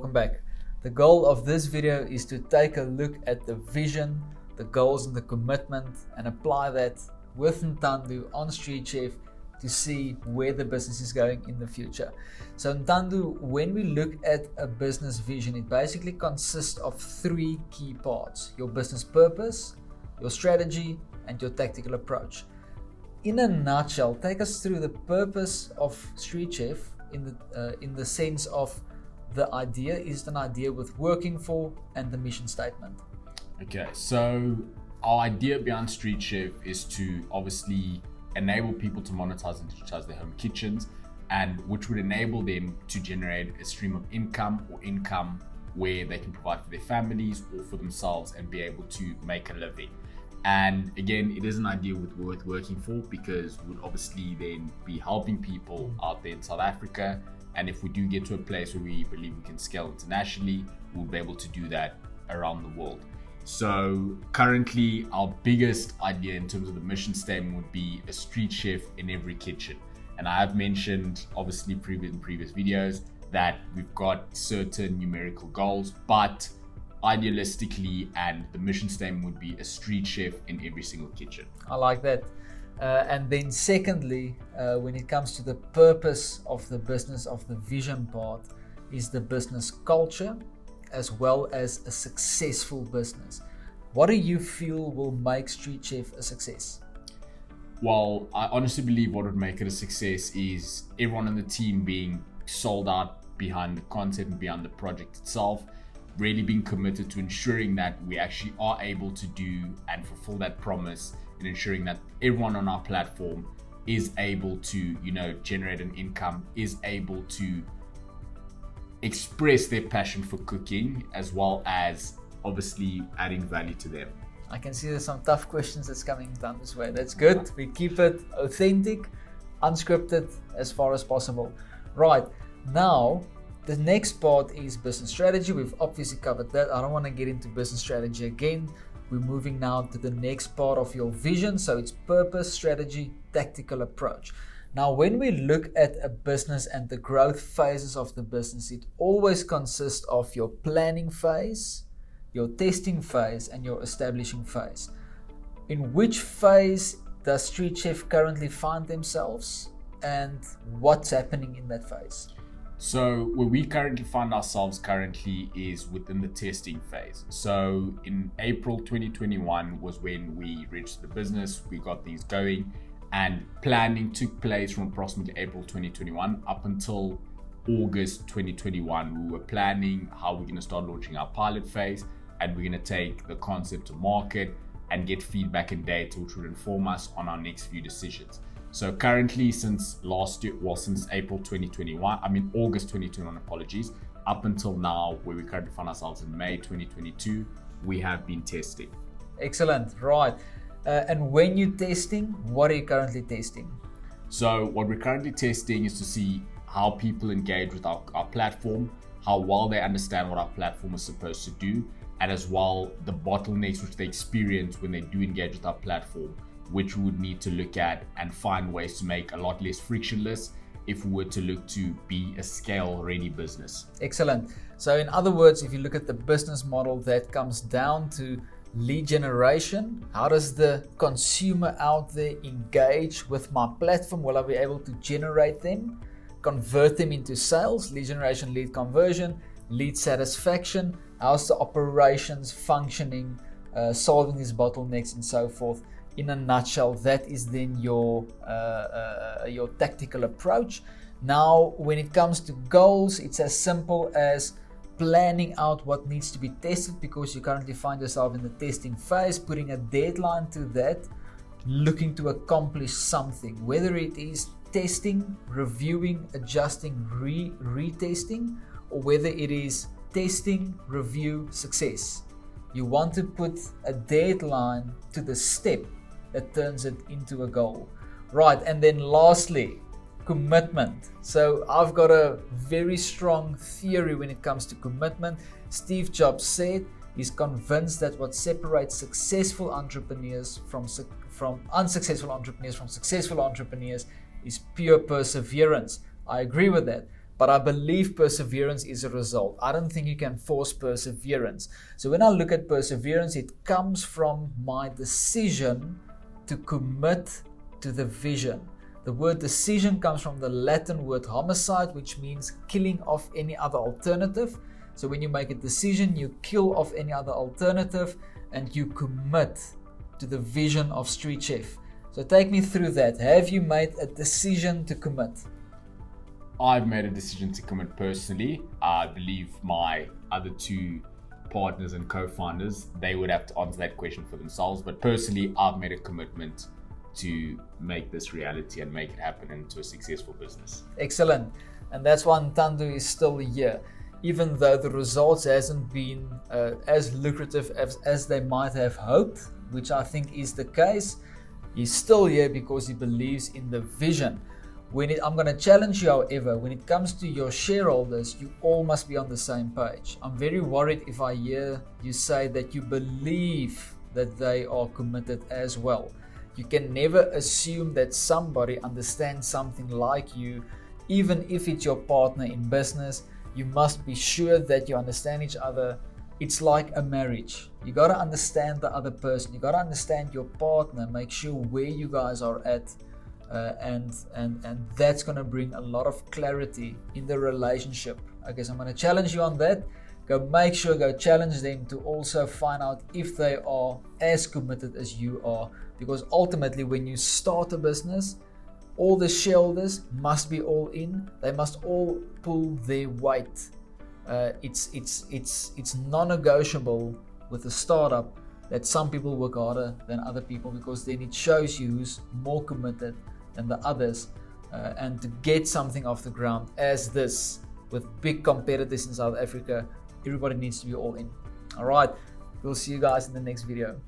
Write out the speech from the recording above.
welcome back. The goal of this video is to take a look at the vision, the goals and the commitment and apply that with Ntando on Streetchef to see where the business is going in the future. So Ntando, when we look at a business vision, it basically consists of three key parts: your business purpose, your strategy and your tactical approach. In a nutshell, take us through the purpose of Streetchef in the sense of the idea. Is it an idea worth working for, and the mission statement? Okay, so our idea behind Streetchef is to obviously enable people to monetize and digitize their home kitchens, and which would enable them to generate a stream of income or income where they can provide for their families or for themselves and be able to make a living. And again, it is an idea worth working for, because we'd obviously then be helping people out there in South Africa. And if we do get to a place where we believe we can scale internationally, we'll be able to do that around the world. So currently our biggest idea in terms of the mission statement would be a street chef in every kitchen. And I have mentioned obviously in previous videos that we've got certain numerical goals, but idealistically, and the mission statement would be a street chef in every single kitchen. I like that. And then secondly, when it comes to the purpose of the business, of the vision part, is the business culture as well as a successful business. What do you feel will make Streetchef a success? Well, I honestly believe what would make it a success is everyone in the team being sold out behind the concept and behind the project itself, really being committed to ensuring that we actually are able to do and fulfill that promise, and ensuring that everyone on our platform is able to, generate an income, is able to express their passion for cooking, as well as obviously adding value to them. I can see there's some tough questions that's coming down this way. That's good. We keep it authentic, unscripted as far as possible. Right, now the next part is business strategy. We've obviously covered that. I don't want to get into business strategy again. We're moving now to the next part of your vision. So it's purpose, strategy, tactical approach. Now, when we look at a business and the growth phases of the business, it always consists of your planning phase, your testing phase, and your establishing phase. In which phase does Streetchef currently find themselves, and what's happening in that phase? So where we currently find ourselves is within the testing phase. So in April 2021 was when we registered the business, we got things going, and planning took place from approximately April 2021 up until August 2021. We were planning how we're going to start launching our pilot phase, and we're going to take the concept to market and get feedback and data which would inform us on our next few decisions. So currently, since August 2021, apologies, up until now, where we currently find ourselves in May 2022, we have been testing. Excellent, right. And when you're testing, what are you currently testing? So what we're currently testing is to see how people engage with our platform, how well they understand what our platform is supposed to do, and as well the bottlenecks which they experience when they do engage with our platform, which we would need to look at and find ways to make a lot less frictionless if we were to look to be a scale-ready business. Excellent. So in other words, if you look at the business model, that comes down to lead generation. How does the consumer out there engage with my platform? Will I be able to generate them, convert them into sales, lead generation, lead conversion, lead satisfaction? How's the operations functioning, solving these bottlenecks and so forth? In a nutshell, that is then your tactical approach. Now, when it comes to goals, it's as simple as planning out what needs to be tested, because you currently find yourself in the testing phase, putting a deadline to that, looking to accomplish something, whether it is testing, reviewing, adjusting, retesting, or whether it is testing, review, success. You want to put a deadline to the step that turns it into a goal. Right, and then lastly, commitment. So I've got a very strong theory when it comes to commitment. Steve Jobs said he's convinced that what separates successful entrepreneurs from unsuccessful entrepreneurs from successful entrepreneurs is pure perseverance. I agree with that. but I believe perseverance is a result. I don't think you can force perseverance. So when I look at perseverance, it comes from my decision to commit to the vision. The word decision comes from the Latin word homicide, which means killing off any other alternative. So when you make a decision, you kill off any other alternative and you commit to the vision of Streetchef. So take me through that. Have you made a decision to commit? I've made a decision to commit personally. I believe my other two partners and co-founders, they would have to answer that question for themselves. But personally, I've made a commitment to make this reality and make it happen into a successful business. Excellent. And that's why Ntando is still here. Even though the results hasn't been as lucrative as they might have hoped, which I think is the case, he's still here because he believes in the vision. I'm going to challenge you, however, when it comes to your shareholders, you all must be on the same page. I'm very worried if I hear you say that you believe that they are committed as well. You can never assume that somebody understands something like you, even if it's your partner in business. You must be sure that you understand each other. It's like a marriage. You got to understand the other person. You got to understand your partner. Make sure where you guys are at. And that's going to bring a lot of clarity in the relationship. Okay, so I'm going to challenge you on that. Go challenge them to also find out if they are as committed as you are. Because ultimately, when you start a business, all the shareholders must be all in. They must all pull their weight. It's non-negotiable with a startup that some people work harder than other people, because then it shows you who's more committed than the others. And to get something off the ground as this, with big competitors in South Africa, everybody needs to be all in. All right, we'll see you guys in the next video.